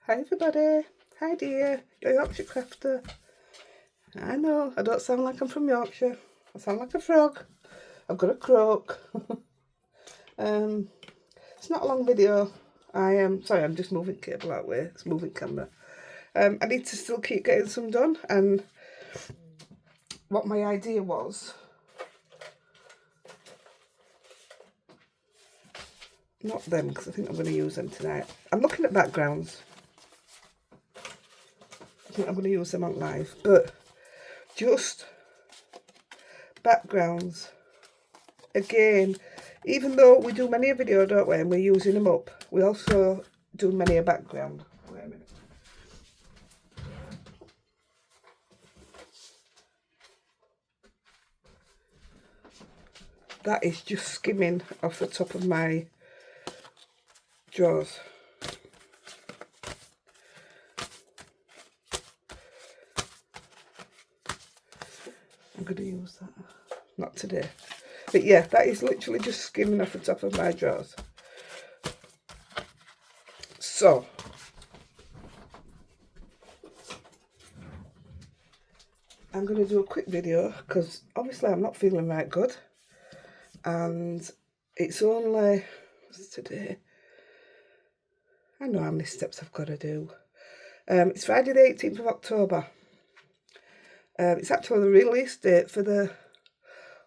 Hi everybody, hi dear, your Yorkshire crafter. I know, I don't sound like I'm from Yorkshire. I sound like a frog. I've got a croak. It's not a long video. I am sorry, I'm just moving cable that way. It's moving camera. I need to still keep getting some done, and what my idea was, not them because I think I'm going to use them tonight. I'm looking at backgrounds. I think I'm going to use them on live, but just backgrounds. Again, even though we do many a video, don't we, and we're using them up, we also do many a background. Wait a minute. That is just skimming off the top of my drawers. I'm going to use that. Not today. But yeah, that is literally just skimming off the top of my drawers. So, I'm going to do a quick video because obviously I'm not feeling right good. And it's only, what's today? I know how many steps I've got to do. It's Friday the 18th of October. It's actually the release date for the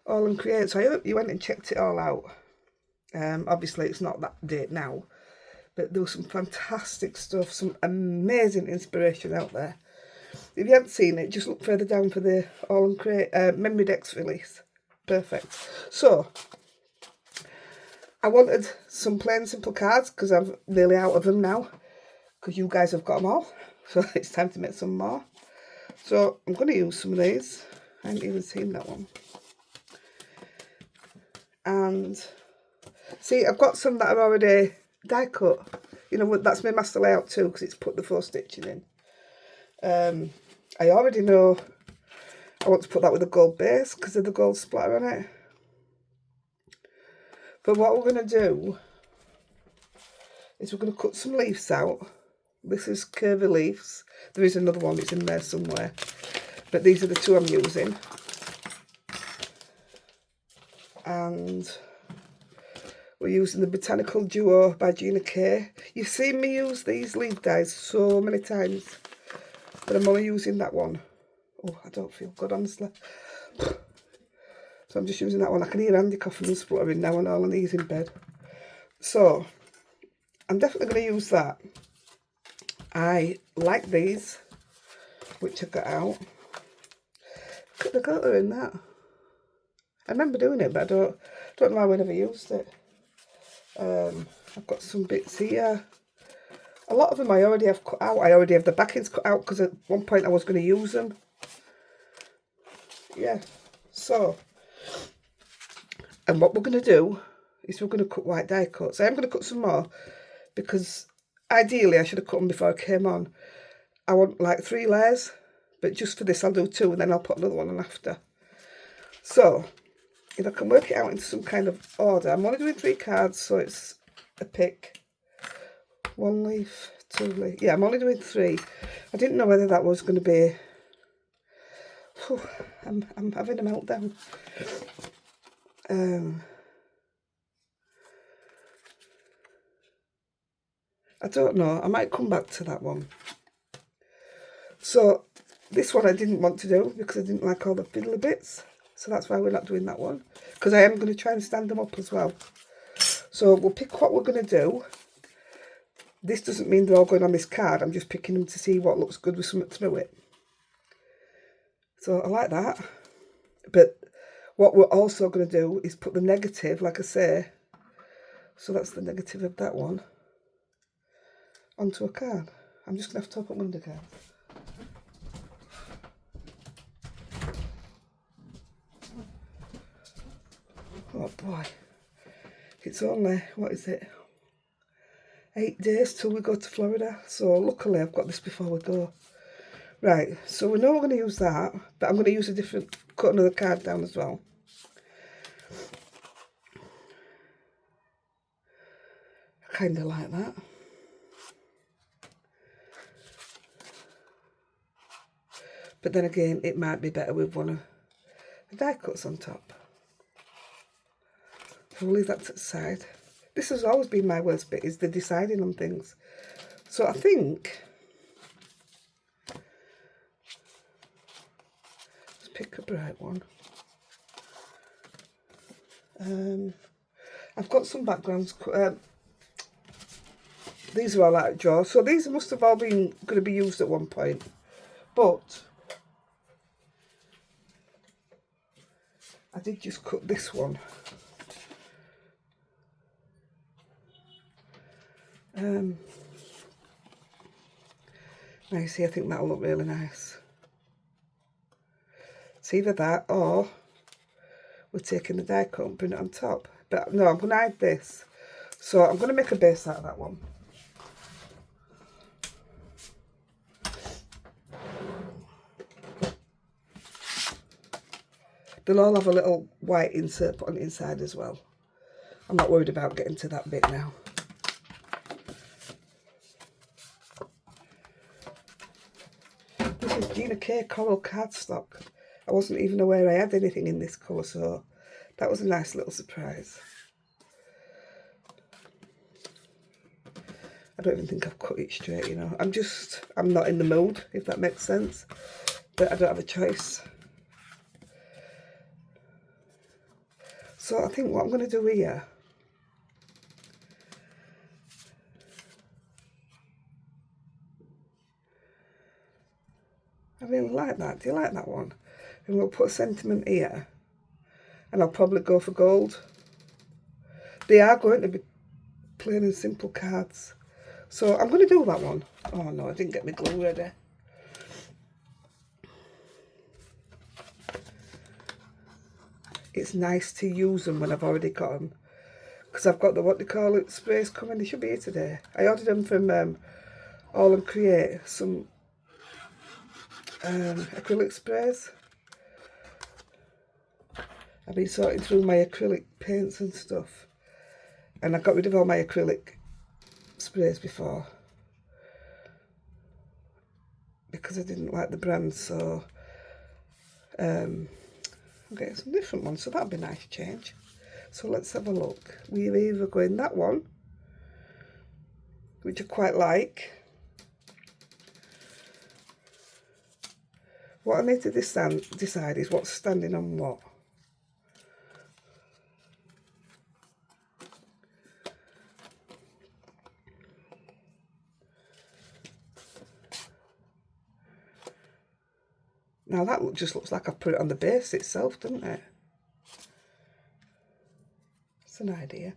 All and Create, so I hope you went and checked it all out. Obviously it's not that date now, but there was some fantastic stuff, some amazing inspiration out there. If you haven't seen it, just look further down for the All and Create memory decks release. Perfect. So I wanted some plain simple cards because I'm nearly out of them now, because you guys have got them all, so it's time to make some more. So I'm going to use some of these. I haven't even seen that one. And see, I've got some that are already die cut. You know, that's my master layout too, because it's put the 4 stitching in. I already know I want to put that with a gold base because of the gold splatter on it. But what we're going to do is we're going to cut some leaves out. This is curvy leaves. There is another one that's in there somewhere, but these are the two I'm using. And we're using the Botanical Duo by Gina K. You've seen me use these leaf dyes so many times, but I'm only using that one. Oh, I don't feel good, honestly. So I'm just using that one. I can hear Andy coughing and spluttering now and all, and he's in bed. So I'm definitely going to use that. I like these, which I got out. Look at the glitter in that. I remember doing it, but I don't know why we never used it. I've got some bits here. A lot of them I already have cut out. I already have the backings cut out because at one point I was going to use them. Yeah, so, and what we're going to do is we're going to cut white die cuts. I am going to cut some more because ideally I should have cut them before I came on. I want like 3 layers, but just for this I'll do 2 and then I'll put another one on after. So, if I can work it out into some kind of order, I'm only doing 3 cards, so it's a pick. 1 leaf, 2 leaf. Yeah, I'm only doing 3. I didn't know whether that was going to be... Whew, I'm having a meltdown. I don't know. I might come back to that one. So this one I didn't want to do because I didn't like all the fiddly bits. So that's why we're not doing that one. Because I am going to try and stand them up as well. So we'll pick what we're going to do. This doesn't mean they're all going on this card. I'm just picking them to see what looks good with something through it. So I like that. But what we're also going to do is put the negative, like I say. So that's the negative of that one. Onto a card. I'm just going to have to open one of the cards. Oh boy. It's only, what is it? 8 days till we go to Florida. So luckily I've got this before we go. Right, so we know we're going to use that, but I'm going to use a different, cut another card down as well. I kind of like that. But then again, it might be better with one of the die cuts on top. So we'll leave that to the side. This has always been my worst bit, is the deciding on things. So I think, let's pick a bright one. I've got some backgrounds. These are all out of drawers. So these must have all been going to be used at one point. But I did just cut this one. Now you see, I think that'll look really nice. It's either that or we're taking the die cut and putting it on top. But no, I'm going to hide this. So I'm going to make a base out of that one. They'll all have a little white insert put on the inside as well. I'm not worried about getting to that bit now. This is Gina K Coral cardstock. I wasn't even aware I had anything in this colour, so that was a nice little surprise. I don't even think I've cut it straight, you know. I'm not in the mood, if that makes sense. But I don't have a choice. So I think what I'm going to do here, I really like that. Do you like that one? And we'll put a sentiment here. And I'll probably go for gold. They are going to be plain and simple cards. So I'm going to do that one. Oh no, I didn't get my glue ready. It's nice to use them when I've already got them. Because I've got the, what they call it, sprays coming. They should be here today. I ordered them from All and Create, some acrylic sprays. I've been sorting through my acrylic paints and stuff. And I got rid of all my acrylic sprays before. Because I didn't like the brand, so I'm getting some different ones. So that'll be a nice change. So let's have a look. We're either going that one, which I quite like. What I need to decide is what's standing on what. Now that just looks like I've put it on the base itself, doesn't it? It's an idea.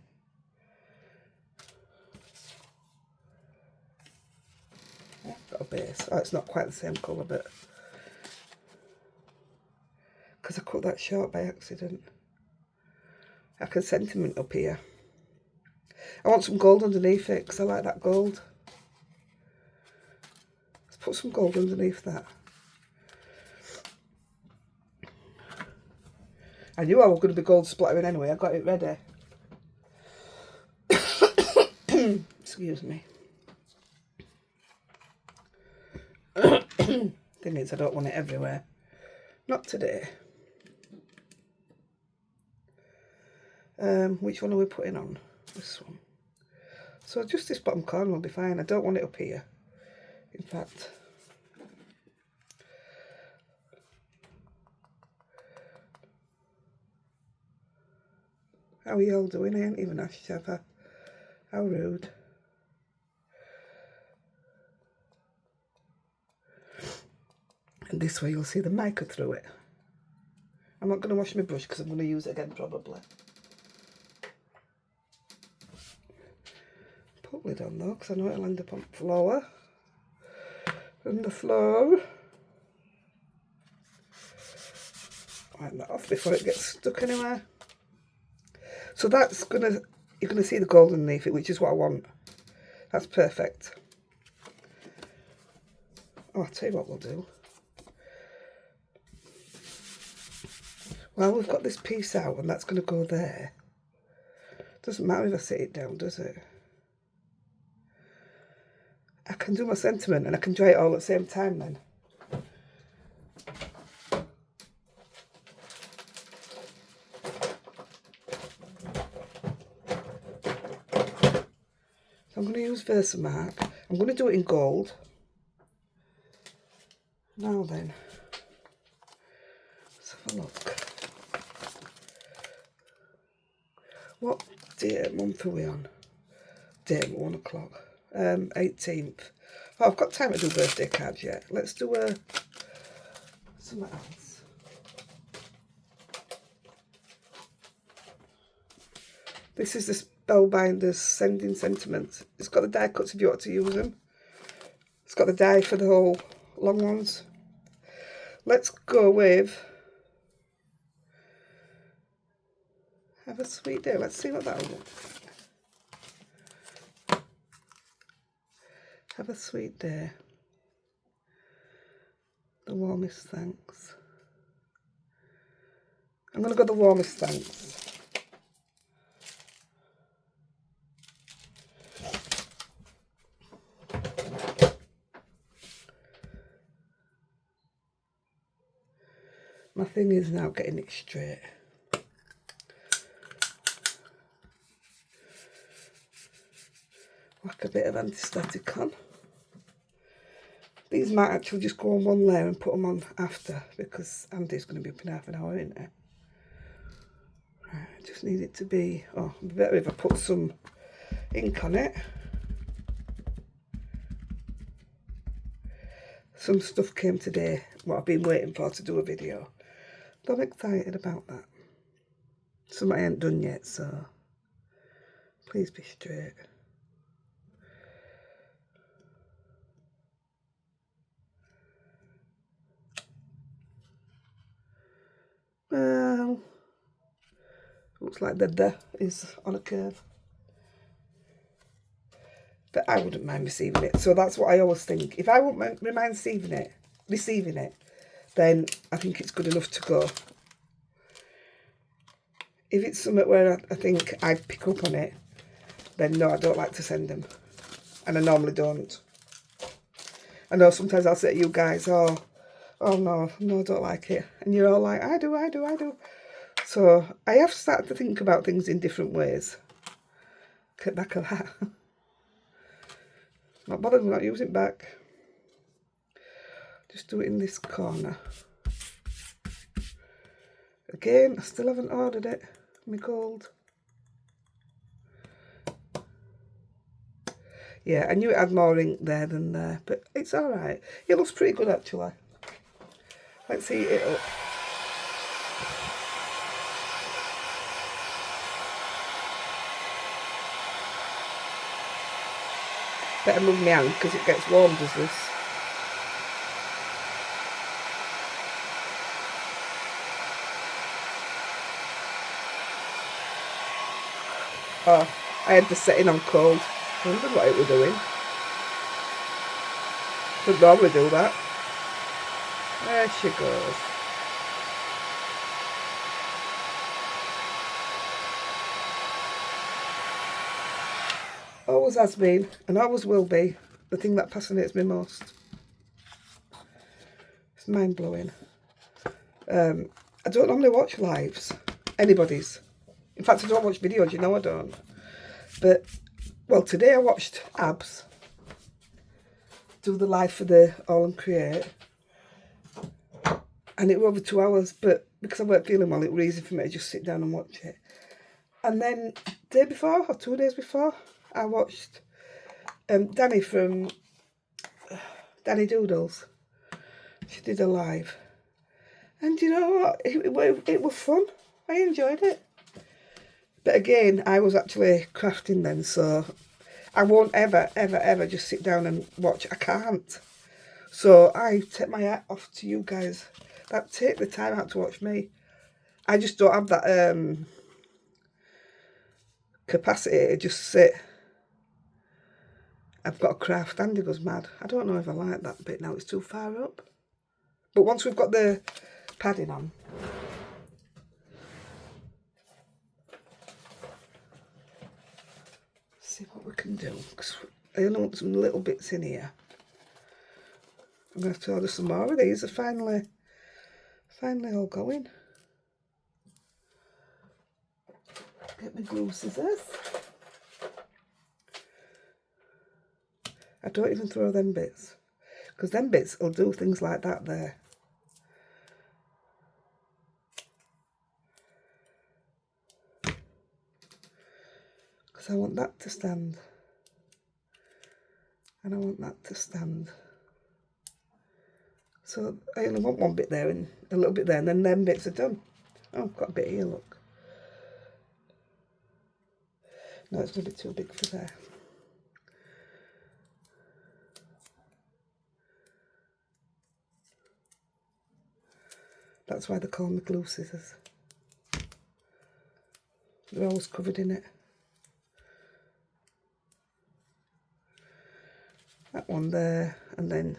Yeah, I've got a base. Oh, it's not quite the same colour, but because I cut that short by accident. I can sentiment up here. I want some gold underneath it because I like that gold. Let's put some gold underneath that. I knew I was going to be gold splattering anyway. I got it ready. Excuse me. Thing is, I don't want it everywhere. Not today. Which one are we putting on? This one. So just this bottom corner will be fine. I don't want it up here. In fact, how are you all doing? I ain't even asked you, have I? How rude. And this way you'll see the mica through it. I'm not going to wash my brush because I'm going to use it again probably. Put lid on though, because I know it'll end up on the floor. On the floor. Wipe that off before it gets stuck anywhere. So that's gonna, you're gonna see the gold underneath it, which is what I want. That's perfect. Oh, I'll tell you what we'll do. Well, we've got this piece out and that's gonna go there. Doesn't matter if I sit it down, does it? I can do my sentiment and I can dry it all at the same time then. Versamark. I'm going to do it in gold. Now then, let's have a look. What day, month are we on? Date, 1 o'clock. 18th. Oh, I've got time to do birthday cards yet. Let's do something else. This is the Spellbinders Sending Sentiments. It's got the die cuts if you want to use them. It's got the die for the whole long ones. Let's go with Have a Sweet Day. Let's see what that'll look. Have a Sweet Day. The Warmest Thanks. I'm going to go the Warmest Thanks. My thing is now getting it straight. Whack a bit of anti-static on. These might actually just go on one layer and put them on after, because Andy's going to be up in half an hour, isn't it? Right, I just need it to be, oh, it'd be better if I put some ink on it. Some stuff came today, what I've been waiting for to do a video. But I'm excited about that. Something I ain't done yet, so please be straight. Well, looks like the is on a curve. But I wouldn't mind receiving it. So that's what I always think. If I wouldn't mind receiving it, then I think it's good enough to go. If it's something where I think I'd pick up on it, then no, I don't like to send them. And I normally don't. I know sometimes I'll say to you guys, oh no, I don't like it. And you're all like, I do. So I have started to think about things in different ways. Get back of that. Not bothered, not use it back. Just do it in this corner. Again, I still haven't ordered it. My gold. Yeah, I knew it had more ink there than there, but it's alright. It looks pretty good actually. Let's heat it up. Better move my hand because it gets warm, does this? Oh, I had the setting on cold. I wondered what it was doing. Doesn't normally do that. There she goes. Always has been, and always will be, the thing that fascinates me most. It's mind-blowing. I don't normally watch lives. Anybody's. In fact, I don't watch videos, you know I don't. But, well, today I watched Abs do the live for the All and Create. And it was over 2 hours, but because I weren't feeling well, it was easy for me to just sit down and watch it. And then, the day before, or 2 days before, I watched Danny from Danny Doodles. She did a live. And you know what? It was fun. I enjoyed it. But again, I was actually crafting then, so I won't ever just sit down and watch. I can't. So I take my hat off to you guys that take the time out to watch me. I just don't have that capacity to just sit. I've got a craft. Andy goes mad. I don't know if I like that bit now. It's too far up. But once we've got the padding on, see what we can do. Because I only want some little bits in here. I'm going to have to order some more of these. Are finally all going. Get my glue scissors. I don't even throw them bits, because them bits will do things like that there. Because I want that to stand, and I want that to stand. So I only want one bit there and a little bit there, and then them bits are done. Oh, I've got a bit here, look. No, it's going to be too big for there. That's why they call me glue scissors. They're always covered in it. That one there, and then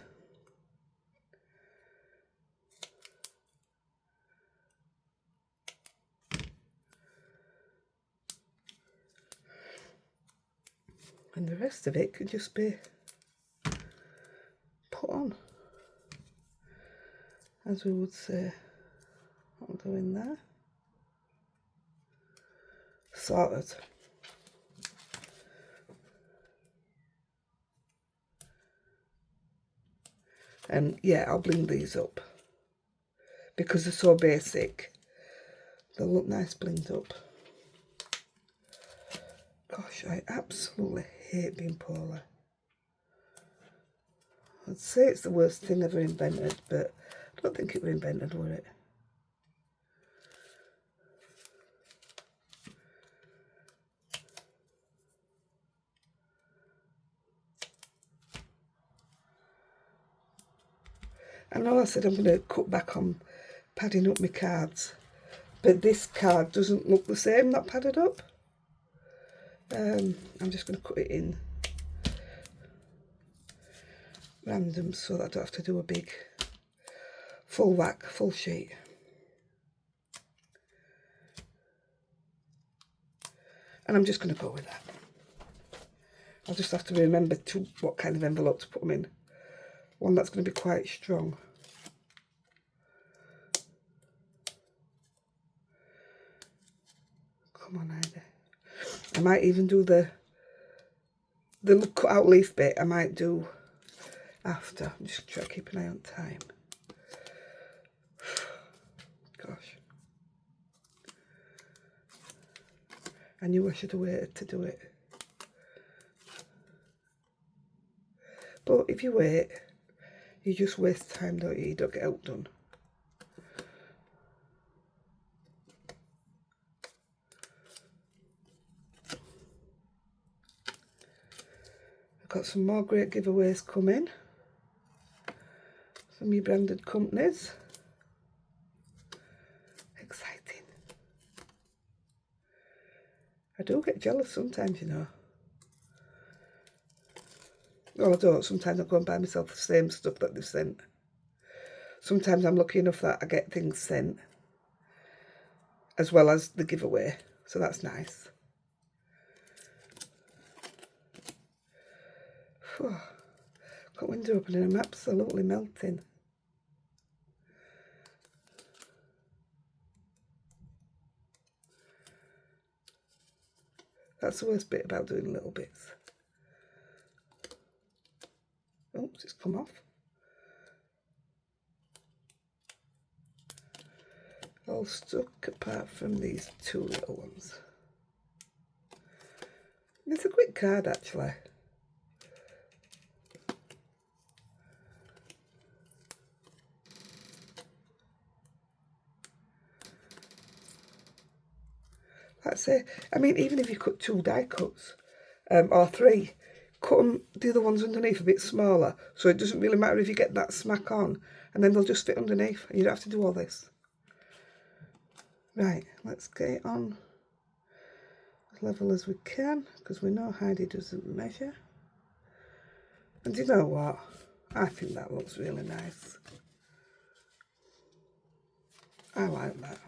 and the rest of it could just be put on, as we would say. What I'm doing there. Sorted. And yeah, I'll bling these up because they're so basic. They'll look nice blinged up. Gosh, I absolutely hate being poorly. I'd say it's the worst thing ever invented, but I don't think it was invented, were it? I know I said I'm going to cut back on padding up my cards, but this card doesn't look the same, not padded up. I'm just going to cut it in random so that I don't have to do a big full whack, full sheet. And I'm just going to go with that. I'll just have to remember what kind of envelope to put them in. One that's going to be quite strong. Come on, Heidi. I might even do the cut out leaf bit. I might do after. I'm just trying to keep an eye on time. Gosh. I knew I should have waited to do it. But if you wait, you just waste time, don't you? You don't get out done. I've got some more great giveaways coming from your branded companies. Exciting. I do get jealous sometimes, you know. Well, I don't. Sometimes I go and buy myself the same stuff that they've sent. Sometimes I'm lucky enough that I get things sent as well as the giveaway. So that's nice. Whew. Got window open and I'm absolutely melting. That's the worst bit about doing little bits. Oops, it's come off. All stuck apart from these two little ones. It's a quick card actually. That's it. I mean, even if you cut 2 die cuts, or 3, cut them, do the ones underneath a bit smaller, so it doesn't really matter if you get that smack on, and then they'll just fit underneath, and you don't have to do all this. Right, let's get it on as level as we can, because we know Heidi doesn't measure. And you know what? I think that looks really nice. I like that.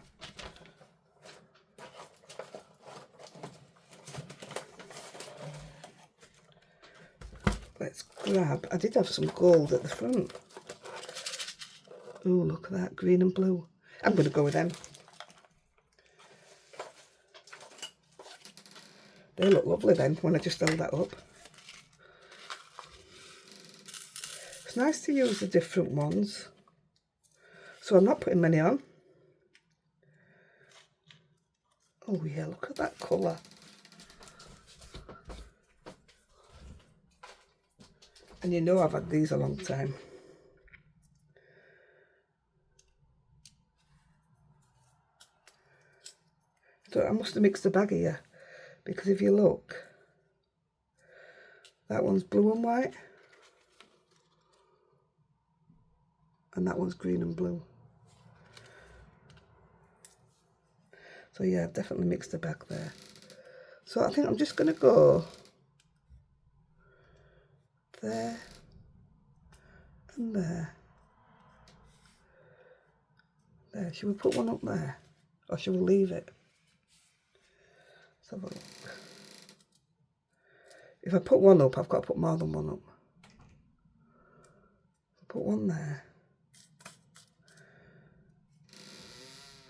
Let's grab, I did have some gold at the front. Oh, look at that, green and blue. I'm going to go with them. They look lovely then, when I just held that up. It's nice to use the different ones. So I'm not putting many on. Oh yeah, look at that colour. And you know I've had these a long time. So I must have mixed the bag here, because if you look, that one's blue and white, and that one's green and blue. So yeah, I've definitely mixed the bag there. So I think I'm just going to go there and there. There, should we put one up there? Or should we leave it? Let's have a look. If I put one up, I've got to put more than one up. Put one there.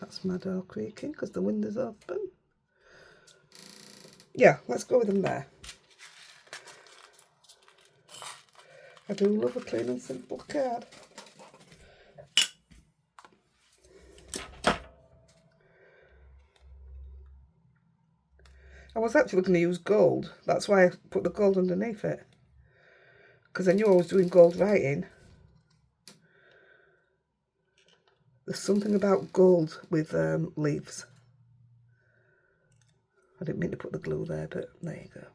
That's my door creaking because the window's open. Yeah, let's go with them there. I do love a clean and simple card. I was actually going to use gold. That's why I put the gold underneath it. Because I knew I was doing gold writing. There's something about gold with leaves. I didn't mean to put the glue there, but there you go.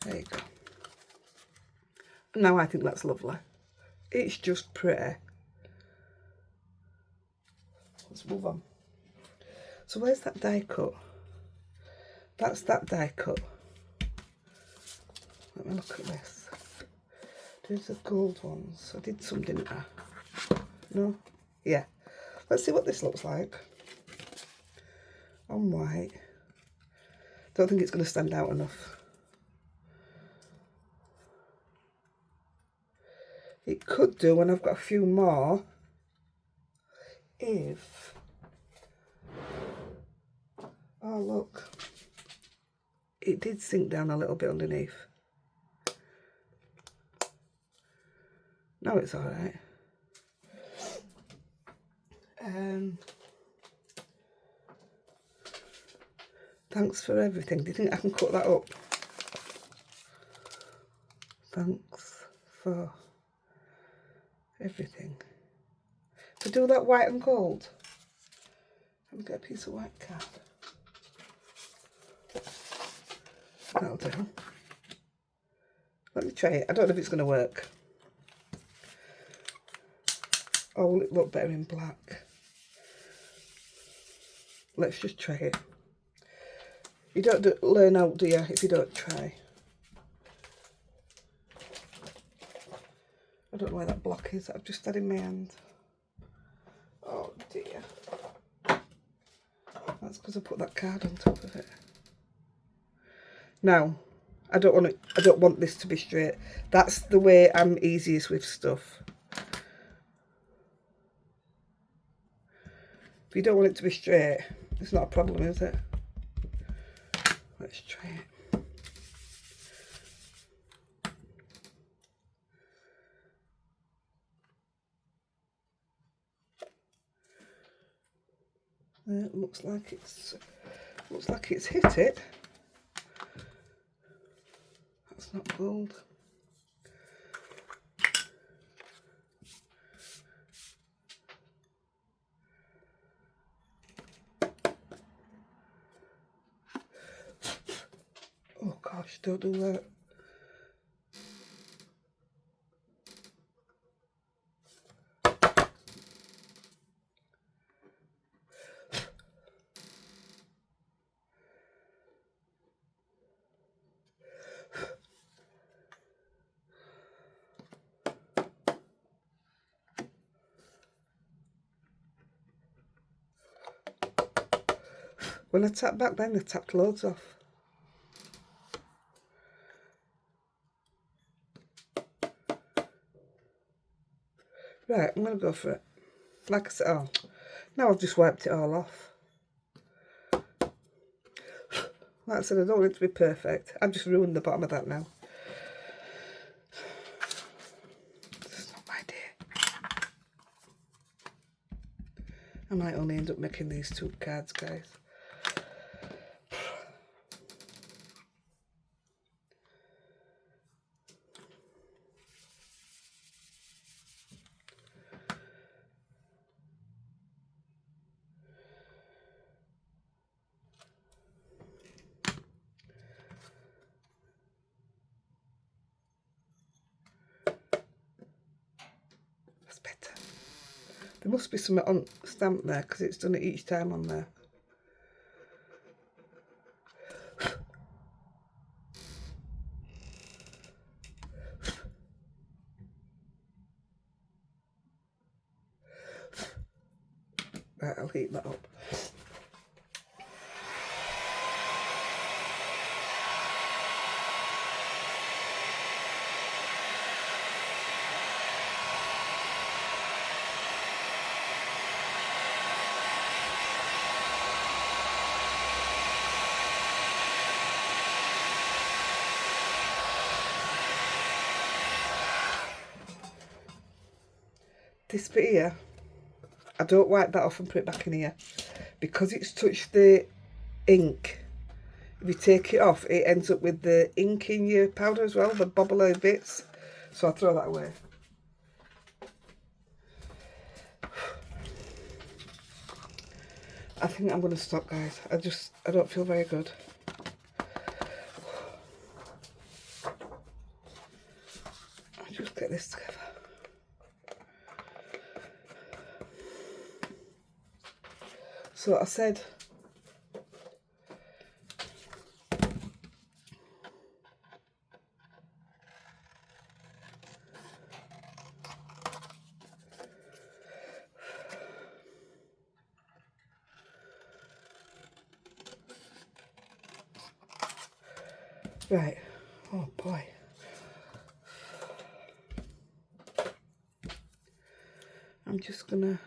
There you go. Now I think that's lovely. It's just pretty. Let's move on. So where's that die cut? That's that die cut. Let me look at this. There's the gold ones. I did some, didn't I? No? Yeah. Let's see what this looks like. On white. Don't think it's going to stand out enough. It could do when I've got a few more. If... Oh, look. It did sink down a little bit underneath. No, it's all right. Thanks for everything. Do you think I can cut that up? Thanks for everything. To do that white and gold. Let me get a piece of white card. That'll do. Let me try it. I don't know if it's going to work. Oh, will it look better in black? Let's just try it. You don't learn out, do you, if you don't try? I don't know where that block is. I've just had in my hand. Oh dear. That's because I put that card on top of it. Now, I don't want this to be straight. That's the way I'm easiest with stuff. If you don't want it to be straight, it's not a problem, is it? Let's try it. It looks like it's hit it. That's not gold. Oh gosh, don't do that. When I tapped back then, I tapped loads off. Right, I'm going to go for it. Like I said, oh, now I've just wiped it all off. Like I said, I don't want it to be perfect. I've just ruined the bottom of that now. It's not my day. I might only end up making these 2 cards, guys. That's better. There must be something on stamp there because it's done it each time on there. Right, I'll heat that up. This bit here, I don't wipe that off and put it back in here because it's touched the ink. If you take it off, it ends up with the ink in your powder as well, the bobbly bits. So I'll throw that away. I think I'm going to stop, guys. I don't feel very good. I'll just get this together. So I said, right, oh boy. I'm just gonna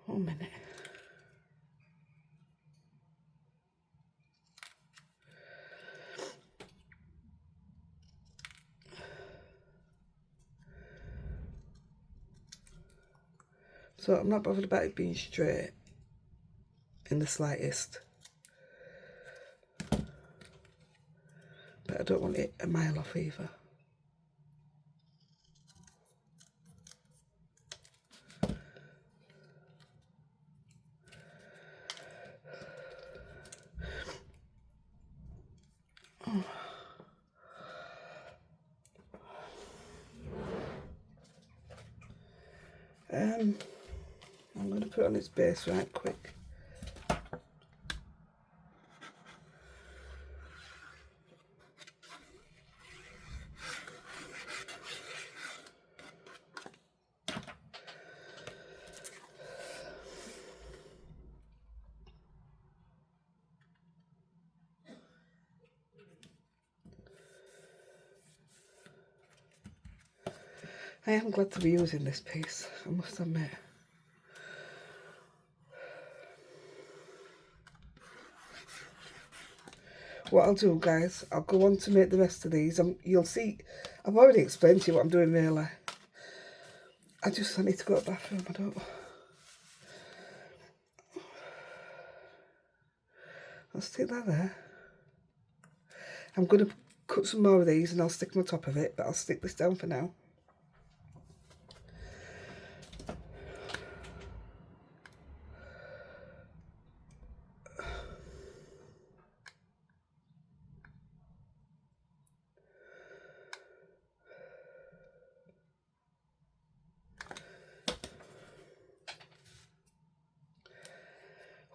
one minute. So I'm not bothered about it being straight in the slightest. But I don't want it a mile off either. Oh. I'm going to put it on its base right quick. I am glad to be using this piece, I must admit. What I'll do, guys, I'll go on to make the rest of these. You'll see, I've already explained to you what I'm doing really. I need to go to the bathroom, I don't... I'll stick that there. I'm going to cut some more of these and I'll stick them on top of it, but I'll stick this down for now.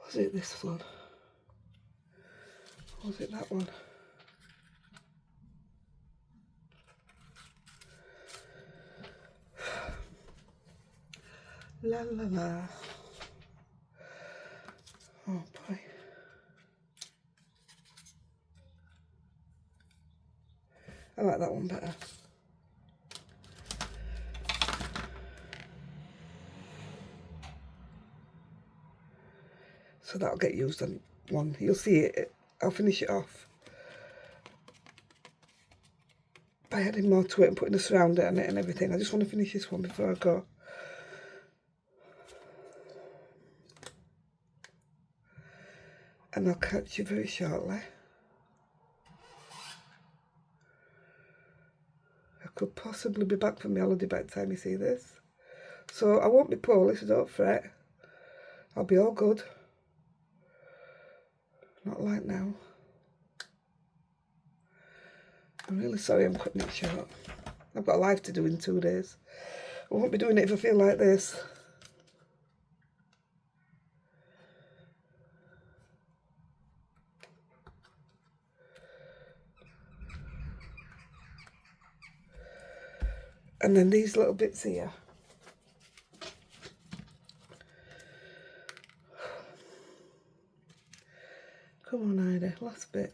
Was it this one? Or was it that one? La la la. Oh boy. I like that one better. So that'll get used on one. You'll see it. I'll finish it off by adding more to it and putting a surrounder on it and everything. I just want to finish this one before I go. And I'll catch you very shortly. I could possibly be back from my holiday by the time you see this. So I won't be poorly, so don't fret. I'll be all good. Not like now. I'm really sorry I'm cutting it short. I've got a life to do in 2 days. I won't be doing it if I feel like this. And then these little bits here. Come on, Heidi, last bit.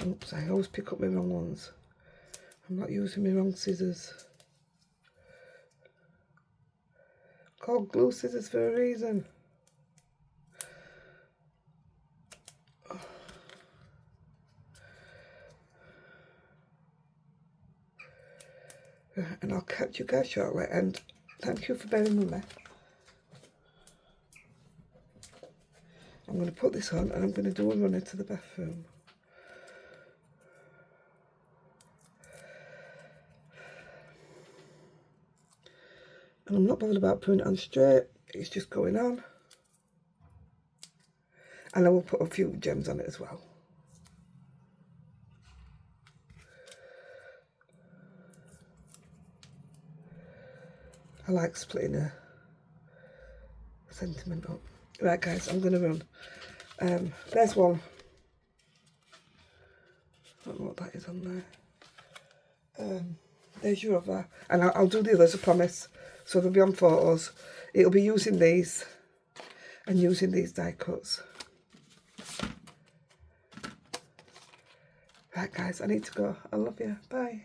Oops, I always pick up my wrong ones. I'm not using my wrong scissors. Called glue scissors for a reason. And I'll catch you guys shortly, and thank you for bearing with me. I'm going to put this on and I'm going to do a run into the bathroom. And I'm not bothered about putting it on straight, it's just going on. And I will put a few gems on it as well. I like splitting a sentiment up. Right guys, I'm going to run. There's one. I don't know what that is on there. There's your other. And I'll do the others, I promise. So they'll be on photos. It'll be using these and using these die cuts. Right guys, I need to go. I love you. Bye.